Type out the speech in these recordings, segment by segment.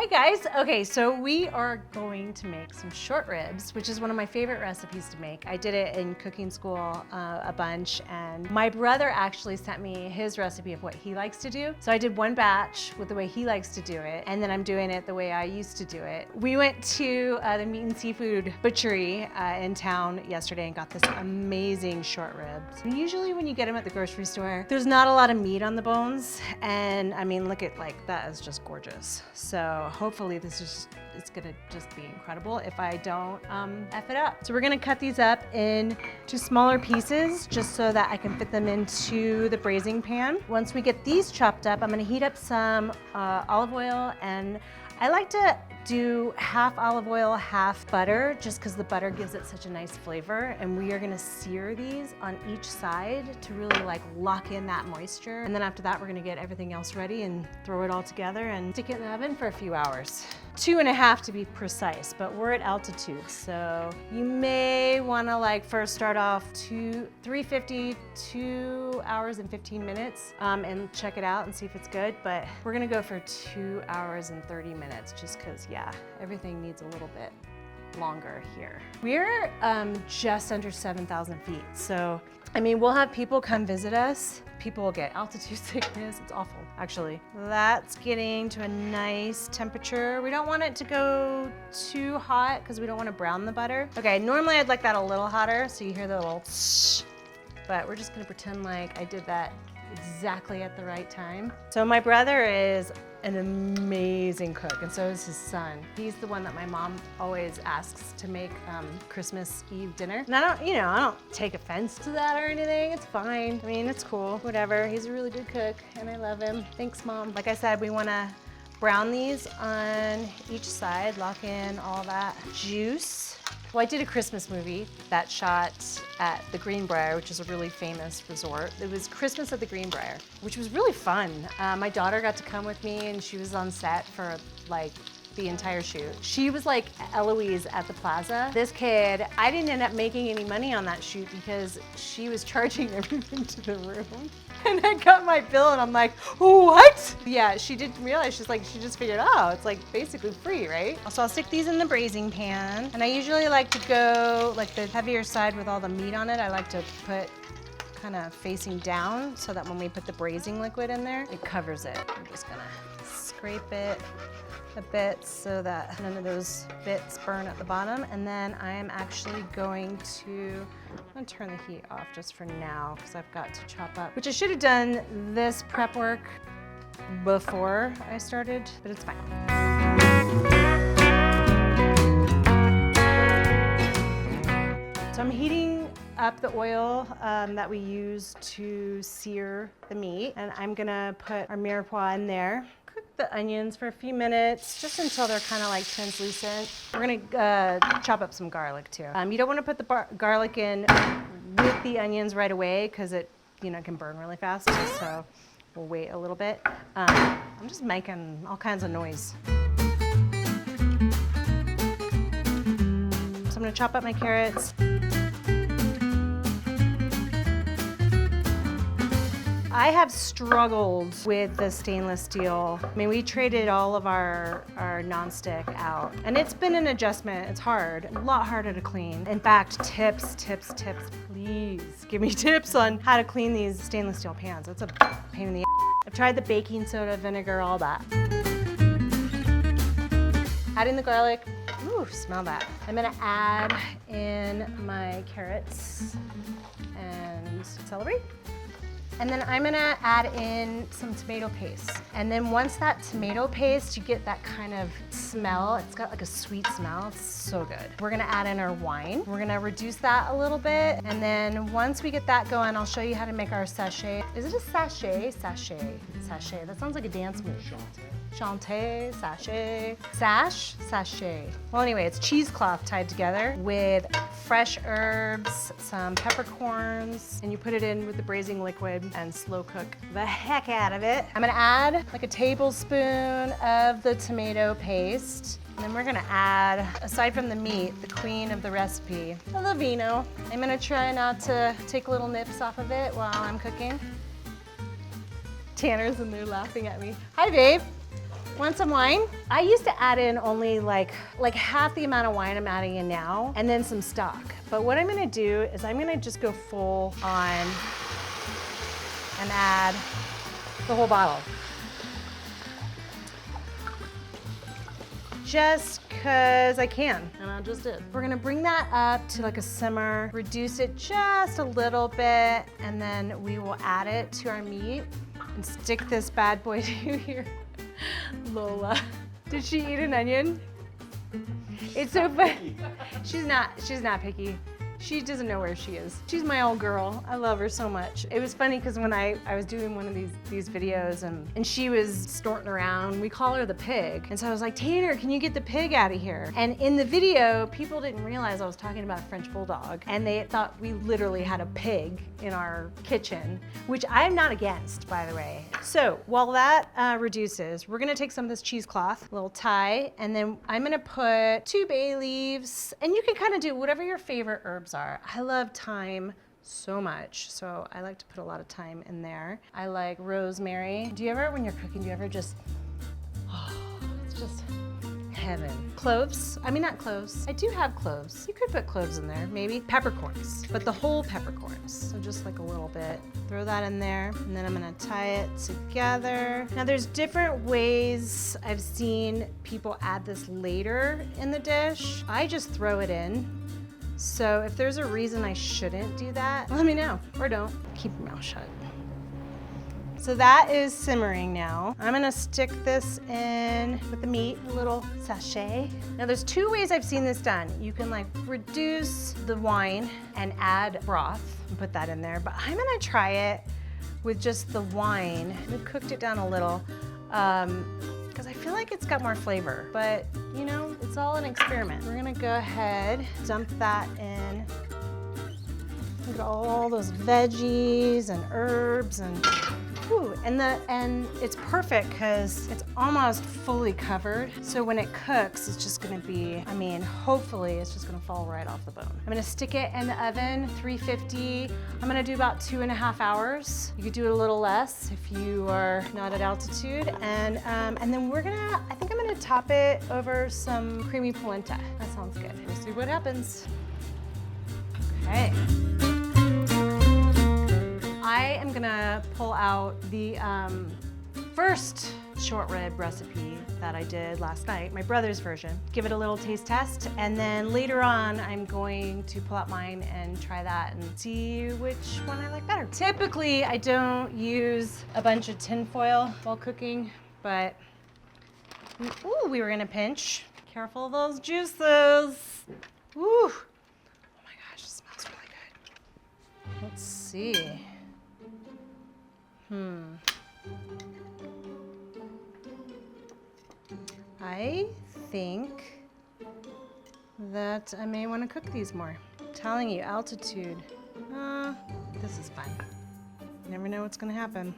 Hi guys. Okay, so we are going to make some short ribs, which is one of my favorite recipes to make. I did it in cooking school a bunch, and my brother actually sent me his recipe of what he likes to do. So I did one batch with the way he likes to do it, and then I'm doing it the way I used to do it. We went to the meat and seafood butchery in town yesterday and got this amazing short ribs. And usually when you get them at the grocery store, there's not a lot of meat on the bones, and I mean, look at like that is just gorgeous. So hopefully it's gonna just be incredible if I don't F it up. So we're gonna cut these up into smaller pieces just so that I can fit them into the braising pan. Once we get these chopped up, I'm gonna heat up some olive oil, and I like to do half olive oil, half butter, just because the butter gives it such a nice flavor. And we are gonna sear these on each side to really like lock in that moisture. And then after that, we're gonna get everything else ready and throw it all together and stick it in the oven for a few hours. 2.5 to be precise, but we're at altitude. So you may wanna like first start off 350, 2 hours and 15 minutes and check it out and see if it's good. But we're gonna go for 2 hours and 30 minutes just cause yeah, everything needs a little bit longer here. We're just under 7,000 feet. So, I mean, we'll have people come visit us. People will get altitude sickness. It's awful, actually. That's getting to a nice temperature. We don't want it to go too hot because we don't want to brown the butter. Okay, normally I'd like that a little hotter so you hear the little shh, but we're just gonna pretend like I did that exactly at the right time. So my brother is an amazing cook, and so is his son. He's the one that my mom always asks to make Christmas Eve dinner. And I don't take offense to that or anything. It's fine. I mean, it's cool, whatever. He's a really good cook, and I love him. Thanks, Mom. Like I said, we wanna brown these on each side, lock in all that juice. Well, I did a Christmas movie that shot at the Greenbrier, which is a really famous resort. It was Christmas at the Greenbrier, which was really fun. My daughter got to come with me, and she was on set for like the entire shoot. She was like Eloise at the plaza. This kid, I didn't end up making any money on that shoot because she was charging everything to the room. And I got my bill and I'm like, what? Yeah, she didn't realize, she just figured, oh, it's like basically free, right? So I'll stick these in the braising pan. And I usually like to go like the heavier side with all the meat on it. I like to put kind of facing down so that when we put the braising liquid in there, it covers it. I'm just gonna scrape it a bit so that none of those bits burn at the bottom. And then I am actually I'm gonna turn the heat off just for now because I've got to chop up, which I should have done this prep work before I started, but it's fine. So I'm heating up the oil that we use to sear the meat, and I'm gonna put our mirepoix in there. Cook the onions for a few minutes, just until they're kind of like translucent. We're gonna chop up some garlic too. You don't want to put the garlic in with the onions right away because it can burn really fast. So we'll wait a little bit. I'm just making all kinds of noise. So I'm gonna chop up my carrots. I have struggled with the stainless steel. I mean, we traded all of our nonstick out, and it's been an adjustment. It's hard, a lot harder to clean. In fact, tips, please give me tips on how to clean these stainless steel pans. It's a pain in the ass. I've tried the baking soda, vinegar, all that. Adding the garlic. Ooh, smell that. I'm gonna add in my carrots and celery. And then I'm gonna add in some tomato paste. And then once that tomato paste, you get that kind of smell. It's got like a sweet smell. It's so good. We're gonna add in our wine. We're gonna reduce that a little bit. And then once we get that going, I'll show you how to make our sachet. Is it a sachet? Sachet. That sounds like a dance move. Chanté, sachet. Sachet. Well, anyway, it's cheesecloth tied together with fresh herbs, some peppercorns, and you put it in with the braising liquid and slow cook the heck out of it. I'm gonna add like a tablespoon of the tomato paste. And then we're gonna add, aside from the meat, the queen of the recipe, the vino. I'm gonna try not to take little nips off of it while I'm cooking. Tanner's in there laughing at me. Hi, babe. Want some wine? I used to add in only like half the amount of wine I'm adding in now, and then some stock. But what I'm gonna do is I'm gonna just go full on and add the whole bottle. Just cause I can, and I just did. We're gonna bring that up to like a simmer, reduce it just a little bit, and then we will add it to our meat and stick this bad boy to here. Lola, did she eat an onion? It's so funny. She's not picky. She doesn't know where she is. She's my old girl. I love her so much. It was funny because when I was doing one of these videos and she was snorting around, we call her the pig. And so I was like, Tanner, can you get the pig out of here? And in the video, people didn't realize I was talking about a French bulldog, and they thought we literally had a pig in our kitchen, which I'm not against, by the way. So while that reduces, we're gonna take some of this cheesecloth, a little Thai, and then I'm gonna put 2 bay leaves, and you can kind of do whatever your favorite herbs are. I love thyme so much, so I like to put a lot of thyme in there. I like rosemary. Do you ever, when you're cooking, do you ever just, oh, it's just heaven. Cloves, I mean not cloves. I do have cloves. You could put cloves in there, maybe. Peppercorns, but the whole peppercorns. So just like a little bit. Throw that in there, and then I'm gonna tie it together. Now there's different ways I've seen people add this later in the dish. I just throw it in. So if there's a reason I shouldn't do that, let me know, or don't. Keep your mouth shut. So that is simmering now. I'm gonna stick this in with the meat, a little sachet. Now there's 2 ways I've seen this done. You can like reduce the wine and add broth and put that in there, but I'm gonna try it with just the wine. We cooked it down a little, because I feel like it's got more flavor, but you know, it's all an experiment. We're gonna go ahead, dump that in. Look at all those veggies and herbs and ooh, and it's perfect because it's almost fully covered. So when it cooks, it's just gonna be, I mean, hopefully it's just gonna fall right off the bone. I'm gonna stick it in the oven, 350. I'm gonna do about 2.5 hours. You could do it a little less if you are not at altitude. And then I think I'm gonna top it over some creamy polenta. That sounds good. We'll see what happens. Okay. I am gonna pull out the first short rib recipe that I did last night, my brother's version. Give it a little taste test, and then later on I'm going to pull out mine and try that and see which one I like better. Typically I don't use a bunch of tin foil while cooking, but ooh, we were gonna pinch. Careful of those juices. Ooh. Oh my gosh, it smells really good. Let's see. I think that I may want to cook these more. I'm telling you, altitude. This is fun. You never know what's going to happen.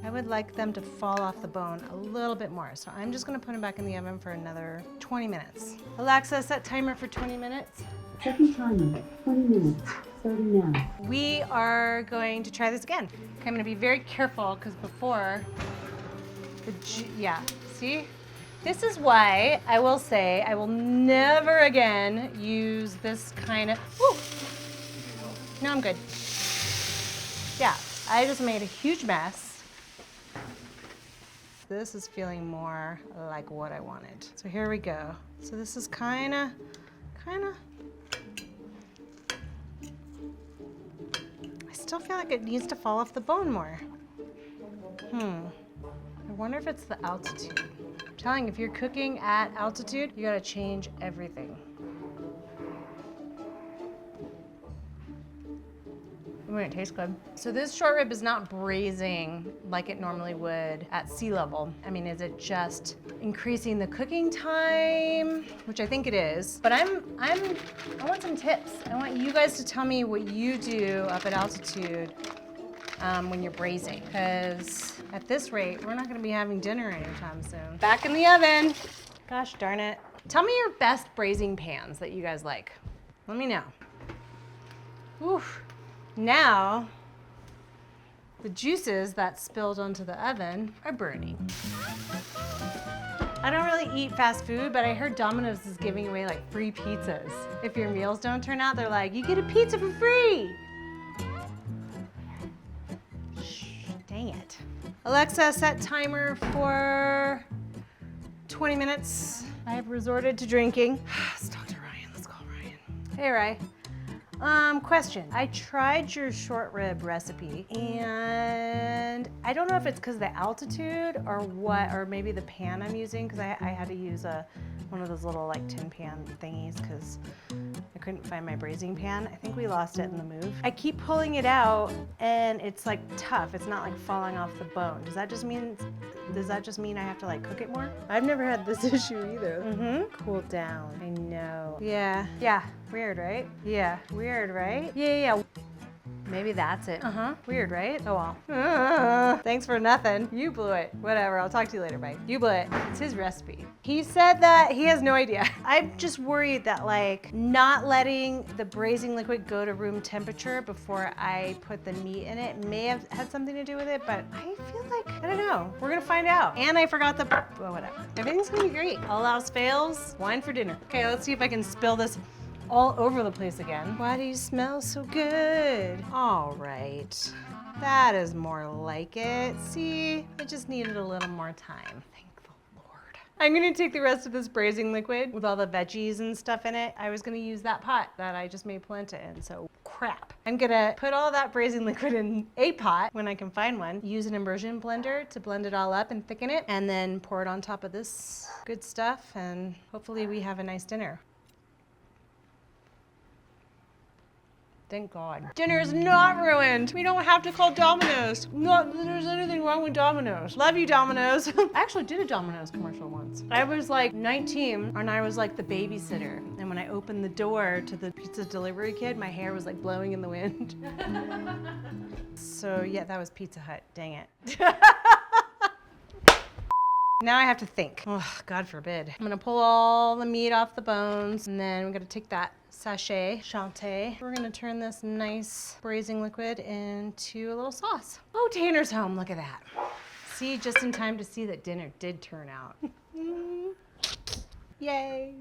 I would like them to fall off the bone a little bit more, so I'm just going to put them back in the oven for another 20 minutes. Alexa, set timer for 20 minutes. Second timer, 20 minutes, starting now. We are going to try this again. Okay, I'm gonna be very careful because before, yeah, see? This is why I will say I will never again use this kind of, ooh. No, I'm good. Yeah, I just made a huge mess. This is feeling more like what I wanted. So here we go. So this is kinda. I still feel like it needs to fall off the bone more. I wonder if it's the altitude. I'm telling you, if you're cooking at altitude, you gotta change everything. Ooh, it tastes good. So this short rib is not braising like it normally would at sea level. I mean, is it just increasing the cooking time? Which I think it is. But I want some tips. I want you guys to tell me what you do up at altitude when you're braising. Because at this rate, we're not gonna be having dinner anytime soon. Back in the oven. Gosh darn it. Tell me your best braising pans that you guys like. Let me know. Oof. Now, The juices that spilled onto the oven are burning. I don't really eat fast food, but I heard Domino's is giving away like free pizzas. If your meals don't turn out, they're like, you get a pizza for free. Shh, dang it. Alexa, set timer for 20 minutes. I have resorted to drinking. Let's talk to Ryan. Let's call Ryan. Hey, Ryan. Question. I tried your short rib recipe and I don't know if it's because of the altitude or what, or maybe the pan I'm using, because I had to use one of those little like tin pan thingies because I couldn't find my braising pan. I think we lost it in the move. I keep pulling it out and it's like tough. It's not like falling off the bone. Does that just mean I have to like cook it more? I've never had this issue either. Cool down. I know. Yeah. Weird, right? Yeah. Weird, right? Yeah. Maybe that's it. Weird, right? Oh well. Thanks for nothing. You blew it. Whatever. I'll talk to you later. Bye. You blew it. It's his recipe. He said that he has no idea. I'm just worried that like not letting the braising liquid go to room temperature before I put the meat in it may have had something to do with it, but I feel like, I don't know. We're gonna find out. And I forgot well, whatever. Everything's gonna be great. All else fails, wine for dinner. Okay, let's see if I can spill this all over the place again. Why do you smell so good? All right, that is more like it. See, it just needed a little more time. Thank the Lord. I'm gonna take the rest of this braising liquid with all the veggies and stuff in it. I was gonna use that pot that I just made polenta in, so crap. I'm gonna put all that braising liquid in a pot when I can find one, use an immersion blender to blend it all up and thicken it, and then pour it on top of this good stuff, and hopefully we have a nice dinner. Thank God. Dinner is not ruined. We don't have to call Domino's. Not that there's anything wrong with Domino's. Love you, Domino's. I actually did a Domino's commercial once. I was like 19 and I was like the babysitter. And when I opened the door to the pizza delivery kid, my hair was like blowing in the wind. So yeah, that was Pizza Hut. Dang it. Now I have to think. Oh, God forbid. I'm gonna pull all the meat off the bones, and then we're gonna take that sachet. We're gonna turn this nice braising liquid into a little sauce. Oh, Tanner's home, look at that. See, just in time to see that dinner did turn out. Yay.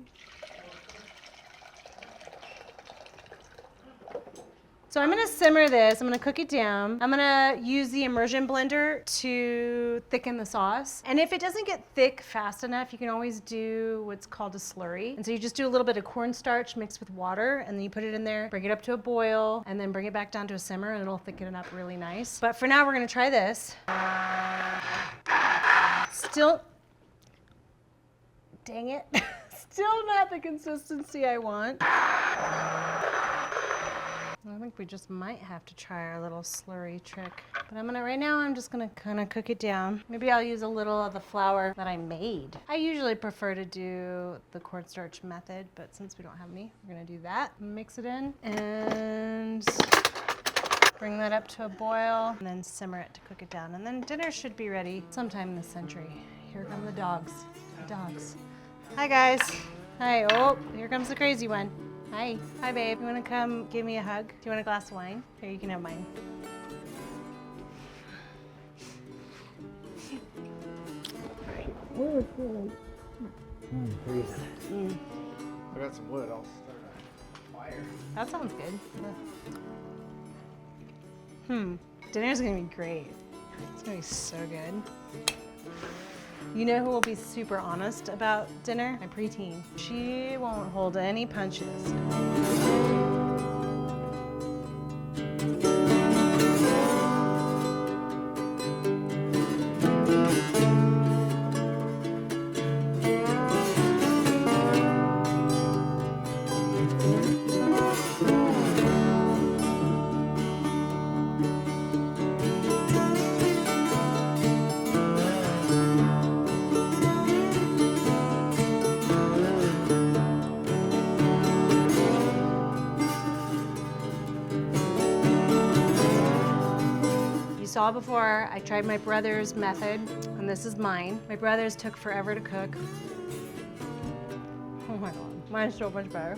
So I'm gonna simmer this, I'm gonna cook it down. I'm gonna use the immersion blender to thicken the sauce. And if it doesn't get thick fast enough, you can always do what's called a slurry. And so you just do a little bit of cornstarch mixed with water, and then you put it in there, bring it up to a boil, and then bring it back down to a simmer, and it'll thicken it up really nice. But for now, we're gonna try this. Still, dang it. Still not the consistency I want. I think we just might have to try our little slurry trick. But right now I'm just gonna kind of cook it down. Maybe I'll use a little of the flour that I made. I usually prefer to do the cornstarch method, but since we don't have any, we're gonna do that. Mix it in and bring that up to a boil and then simmer it to cook it down. And then dinner should be ready sometime this century. Here come the dogs. Hi guys. Hi, oh, here comes the crazy one. Hi. Hi, babe. You want to come give me a hug? Do you want a glass of wine? Here, you can have mine. Oh, good. I got some wood. I'll start a fire. That sounds good. Dinner's gonna be great. It's gonna be so good. You know who will be super honest about dinner? My preteen. She won't hold any punches. Saw before, I tried my brother's method, and this is mine. My brother's took forever to cook. Oh my God, mine's so much better.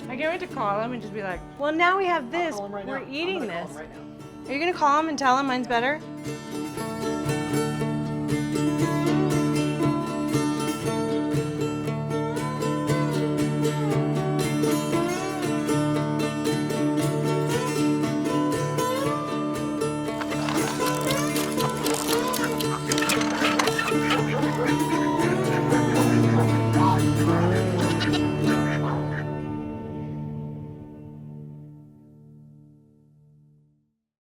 I can't wait to call him and just be like, well, now we have this, we're eating this. Are you gonna call him and tell him mine's better?